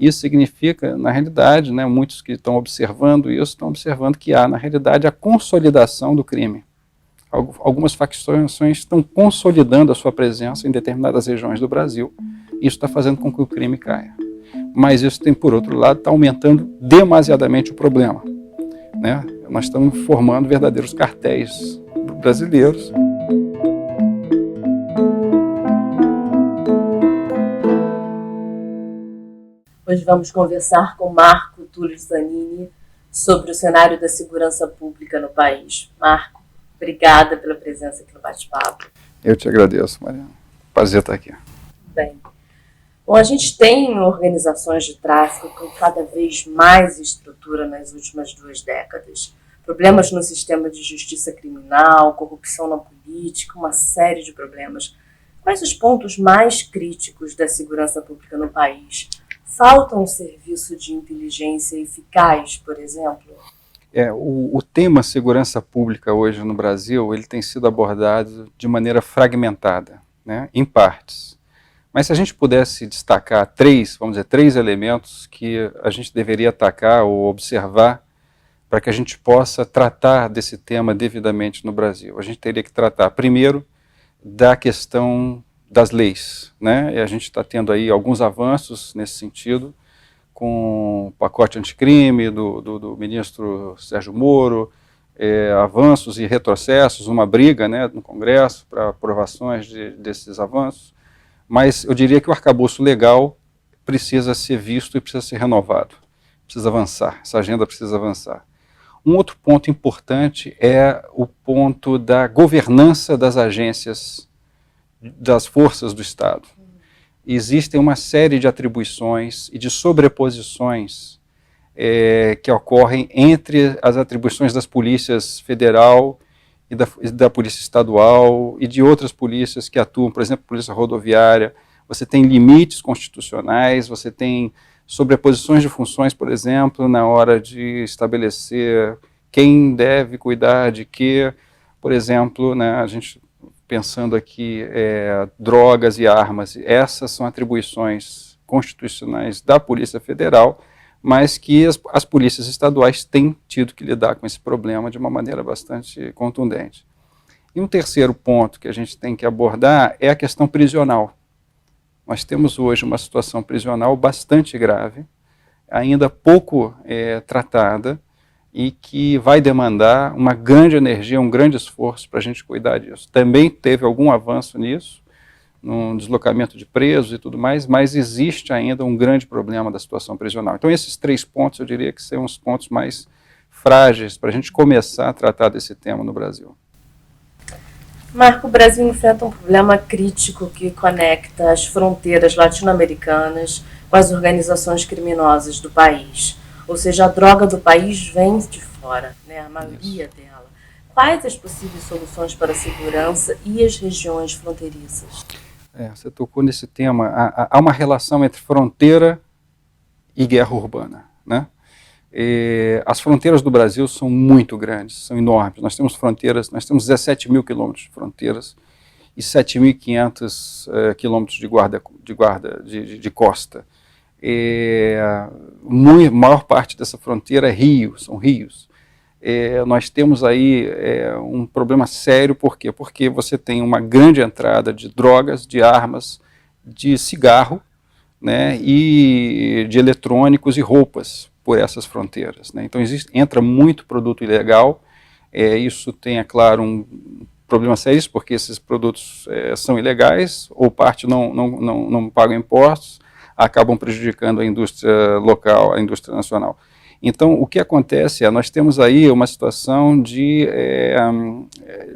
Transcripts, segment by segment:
Isso significa, na realidade, né, muitos que estão observando isso, estão observando que há, na realidade, a consolidação do crime. Algumas facções estão consolidando a sua presença em determinadas regiões do Brasil. Isso está fazendo com que o crime caia. Mas isso tem, por outro lado, está aumentando demasiadamente o problema, né? Nós estamos formando verdadeiros cartéis brasileiros. Hoje vamos conversar com Marco Túlio Zanini sobre o cenário da segurança pública no país. Marco, obrigada pela presença aqui no bate-papo. Eu te agradeço, Mariana. Prazer estar aqui. Bem, bom, a gente tem organizações de tráfico com cada vez mais estrutura nas últimas 2 décadas. Problemas no sistema de justiça criminal, corrupção na política, uma série de problemas. Quais os pontos mais críticos da segurança pública no país? Falta um serviço de inteligência eficaz, por exemplo? O tema segurança pública hoje no Brasil, ele tem sido abordado de maneira fragmentada, né, em partes. Mas se a gente pudesse destacar 3 elementos que a gente deveria atacar ou observar para que a gente possa tratar desse tema devidamente no Brasil. A gente teria que tratar, primeiro, da questão das leis, né? E a gente está tendo aí alguns avanços nesse sentido, com o pacote anticrime do ministro Sérgio Moro, avanços e retrocessos, uma briga, né, no Congresso para aprovações desses avanços, mas eu diria que o arcabouço legal precisa ser visto e precisa ser renovado, precisa avançar, essa agenda precisa avançar. Um outro ponto importante é o ponto da governança das agências, das forças do Estado. Existem uma série de atribuições e de sobreposições que ocorrem entre as atribuições das polícias federal e da polícia estadual e de outras polícias que atuam, por exemplo, polícia rodoviária. Você tem limites constitucionais, você tem sobreposições de funções, por exemplo, na hora de estabelecer quem deve cuidar de quê. Por exemplo, né, a gente pensando aqui, drogas e armas, essas são atribuições constitucionais da Polícia Federal, mas que as polícias estaduais têm tido que lidar com esse problema de uma maneira bastante contundente. E um terceiro ponto que a gente tem que abordar é a questão prisional. Nós temos hoje uma situação prisional bastante grave, ainda pouco tratada, e que vai demandar uma grande energia, um grande esforço para a gente cuidar disso. Também teve algum avanço nisso, no deslocamento de presos e tudo mais, mas existe ainda um grande problema da situação prisional. Então esses 3 pontos eu diria que são os pontos mais frágeis para a gente começar a tratar desse tema no Brasil. Marco, o Brasil enfrenta um problema crítico que conecta as fronteiras latino-americanas com as organizações criminosas do país. Ou seja, a droga do país vem de fora, né? A maioria dela. Quais as possíveis soluções para a segurança e as regiões fronteiriças? Você tocou nesse tema. Há uma relação entre fronteira e guerra urbana, né? As fronteiras do Brasil são muito grandes, são enormes. Nós temos fronteiras, nós temos 17 mil quilômetros de fronteiras e 7.500 quilômetros de costa. A maior parte dessa fronteira é rio, são rios. Nós temos aí um problema sério, por quê? Porque você tem uma grande entrada de drogas, de armas, de cigarro, né, e de eletrônicos e roupas por essas fronteiras, né? Então entra muito produto ilegal, isso tem, é claro, um problema sério, porque esses produtos são ilegais, ou parte não pagam impostos, acabam prejudicando a indústria local, a indústria nacional. Então, o que acontece nós temos aí uma situação de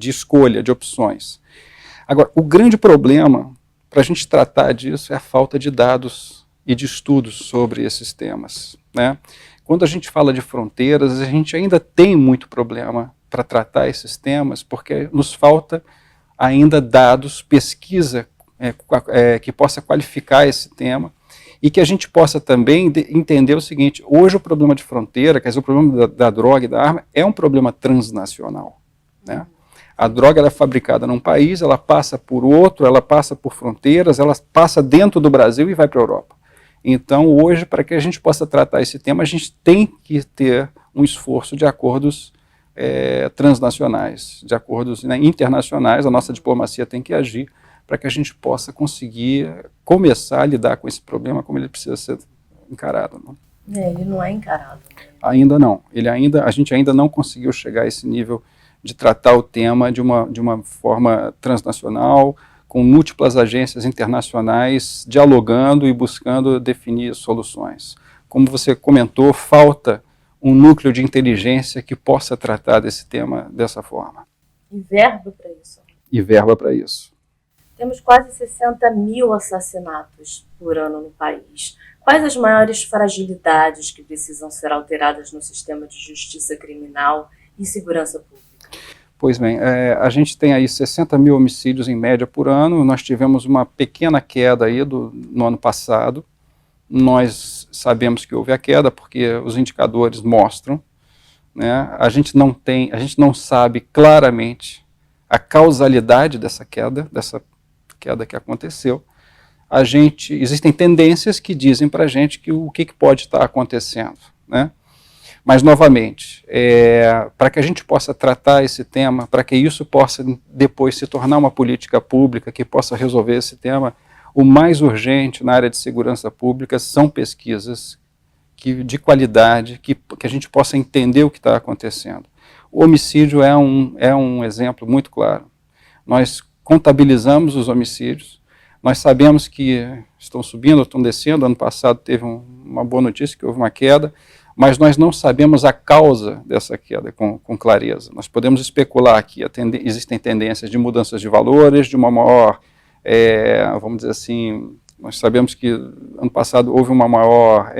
escolha, de opções. Agora, o grande problema para a gente tratar disso é a falta de dados e de estudos sobre esses temas, né? Quando a gente fala de fronteiras, a gente ainda tem muito problema para tratar esses temas, porque nos falta ainda dados, pesquisa que possa qualificar esse tema, e que a gente possa também entender o seguinte: hoje o problema de fronteira, quer dizer, o problema da droga e da arma, é um problema transnacional, né? A droga ela é fabricada num país, ela passa por outro, ela passa por fronteiras, ela passa dentro do Brasil e vai para a Europa. Então, hoje, para que a gente possa tratar esse tema, a gente tem que ter um esforço de acordos transnacionais, de acordos, né, internacionais. A nossa diplomacia tem que agir para que a gente possa conseguir começar a lidar com esse problema como ele precisa ser encarado. Né? Ele não é encarado. Né? Ainda não. A gente ainda não conseguiu chegar a esse nível de tratar o tema de uma forma transnacional, com múltiplas agências internacionais dialogando e buscando definir soluções. Como você comentou, falta um núcleo de inteligência que possa tratar desse tema dessa forma. E verba para isso. E verba para isso. Temos quase 60 mil assassinatos por ano no país. Quais as maiores fragilidades que precisam ser alteradas no sistema de justiça criminal e segurança pública? Pois bem, a gente tem aí 60 mil homicídios em média por ano. Nós tivemos uma pequena queda aí no ano passado. Nós sabemos que houve a queda porque os indicadores mostram, né? A gente não sabe claramente a causalidade dessa queda que aconteceu. Existem tendências que dizem para a gente que o que pode estar acontecendo, né? Mas, novamente, para que a gente possa tratar esse tema, para que isso possa depois se tornar uma política pública que possa resolver esse tema, o mais urgente na área de segurança pública são pesquisas de qualidade, que a gente possa entender o que está acontecendo. O homicídio é um exemplo muito claro. Nós contabilizamos os homicídios, nós sabemos que estão subindo, estão descendo. Ano passado teve uma boa notícia, que houve uma queda, mas nós não sabemos a causa dessa queda com clareza. Nós podemos especular que existem tendências de mudanças de valores, de uma maior, vamos dizer assim, nós sabemos que ano passado houve uma maior,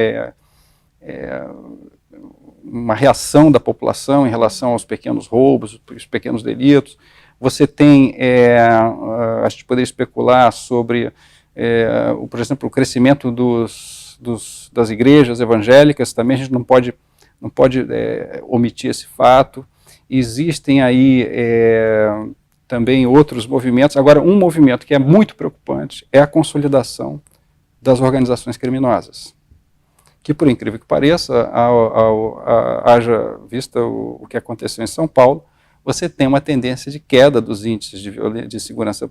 uma reação da população em relação aos pequenos roubos, os pequenos delitos. Você tem, a gente poderia especular sobre, por exemplo, o crescimento das igrejas evangélicas. Também a gente não pode omitir esse fato. Existem aí também outros movimentos. Agora, um movimento que é muito preocupante é a consolidação das organizações criminosas, que, por incrível que pareça, haja vista o que aconteceu em São Paulo, você tem uma tendência de queda dos índices de segurança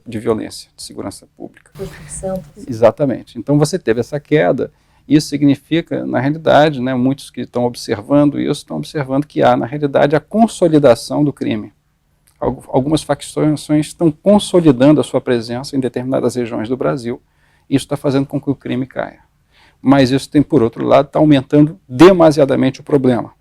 pública. 2%. Exatamente. Então você teve essa queda. Isso significa, na realidade, né, muitos que estão observando isso, estão observando que há, na realidade, a consolidação do crime. Algumas facções estão consolidando a sua presença em determinadas regiões do Brasil. Isso está fazendo com que o crime caia. Mas isso tem, por outro lado, está aumentando demasiadamente o problema.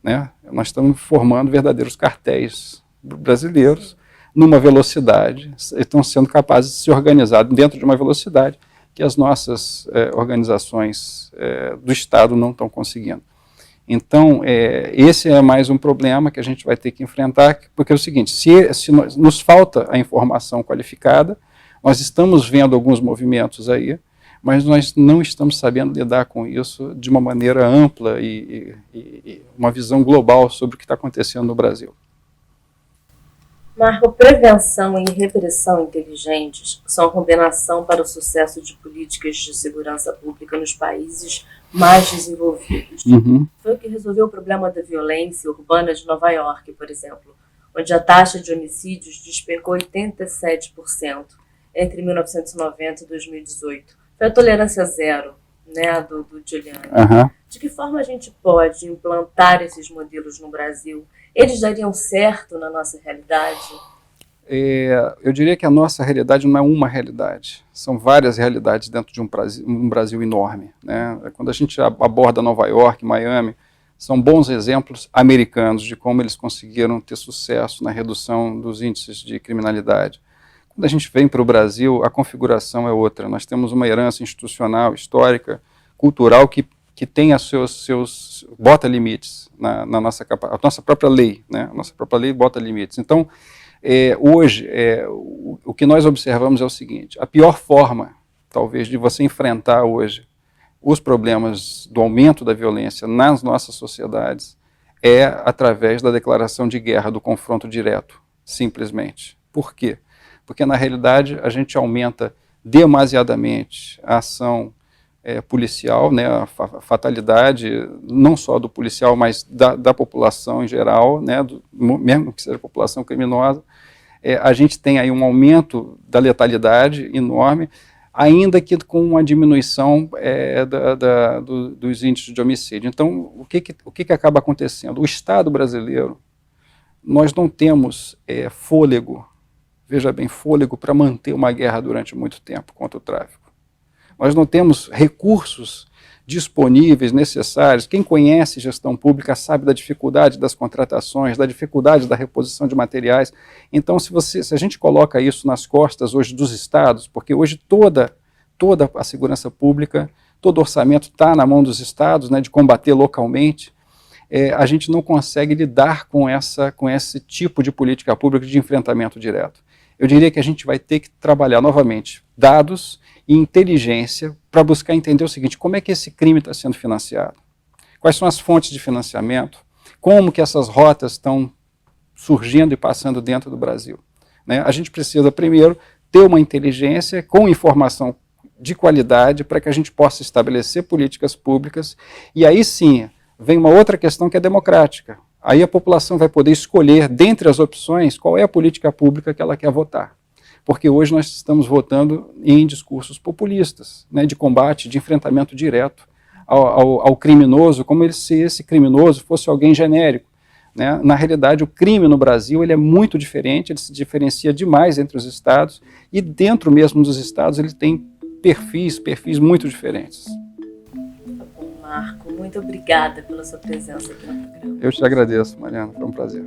Né? Nós estamos formando verdadeiros cartéis brasileiros numa velocidade, estão sendo capazes de se organizar dentro de uma velocidade que as nossas organizações do Estado não estão conseguindo. Então, esse é mais um problema que a gente vai ter que enfrentar, porque é o seguinte, se nos falta a informação qualificada, nós estamos vendo alguns movimentos aí, mas nós não estamos sabendo lidar com isso de uma maneira ampla e uma visão global sobre o que está acontecendo no Brasil. Marco, prevenção e repressão inteligentes são combinação para o sucesso de políticas de segurança pública nos países mais desenvolvidos. Uhum. Foi o que resolveu o problema da violência urbana de Nova York, por exemplo, onde a taxa de homicídios despencou 87% entre 1990 e 2018. Foi a tolerância zero, né, do Giuliani. Uhum. De que forma a gente pode implantar esses modelos no Brasil? Eles dariam certo na nossa realidade? Eu diria que a nossa realidade não é uma realidade. São várias realidades dentro de um Brasil enorme. Né? Quando a gente aborda Nova York, Miami, são bons exemplos americanos de como eles conseguiram ter sucesso na redução dos índices de criminalidade. Quando a gente vem para o Brasil, a configuração é outra. Nós temos uma herança institucional, histórica, cultural, que tem bota limites na nossa capacidade. A nossa própria lei, né? A nossa própria lei bota limites. Então, hoje, o que nós observamos é o seguinte: a pior forma, talvez, de você enfrentar hoje os problemas do aumento da violência nas nossas sociedades é através da declaração de guerra, do confronto direto, simplesmente. Por quê? Porque, na realidade, a gente aumenta demasiadamente a ação policial, né, a fatalidade não só do policial, mas da população em geral, né, mesmo que seja população criminosa. A gente tem aí um aumento da letalidade enorme, ainda que com uma diminuição dos índices de homicídio. Então, o que acaba acontecendo? O Estado brasileiro, nós não temos fôlego, veja bem, fôlego para manter uma guerra durante muito tempo contra o tráfico. Nós não temos recursos disponíveis, necessários. Quem conhece gestão pública sabe da dificuldade das contratações, da dificuldade da reposição de materiais. Então, se a gente coloca isso nas costas hoje dos estados, porque hoje toda a segurança pública, todo o orçamento está na mão dos estados, né, de combater localmente, a gente não consegue lidar com esse tipo de política pública de enfrentamento direto. Eu diria que a gente vai ter que trabalhar novamente dados e inteligência para buscar entender o seguinte: como é que esse crime está sendo financiado? Quais são as fontes de financiamento? Como que essas rotas estão surgindo e passando dentro do Brasil? Né? A gente precisa, primeiro, ter uma inteligência com informação de qualidade para que a gente possa estabelecer políticas públicas, e aí sim vem uma outra questão que é democrática. Aí a população vai poder escolher, dentre as opções, qual é a política pública que ela quer votar. Porque hoje nós estamos votando em discursos populistas, né, de combate, de enfrentamento direto ao criminoso, como se esse criminoso fosse alguém genérico. Né? Na realidade, o crime no Brasil ele é muito diferente, ele se diferencia demais entre os estados, e dentro mesmo dos estados ele tem perfis muito diferentes. Marco, muito obrigada pela sua presença aqui no programa. Eu te agradeço, Mariana, foi um prazer.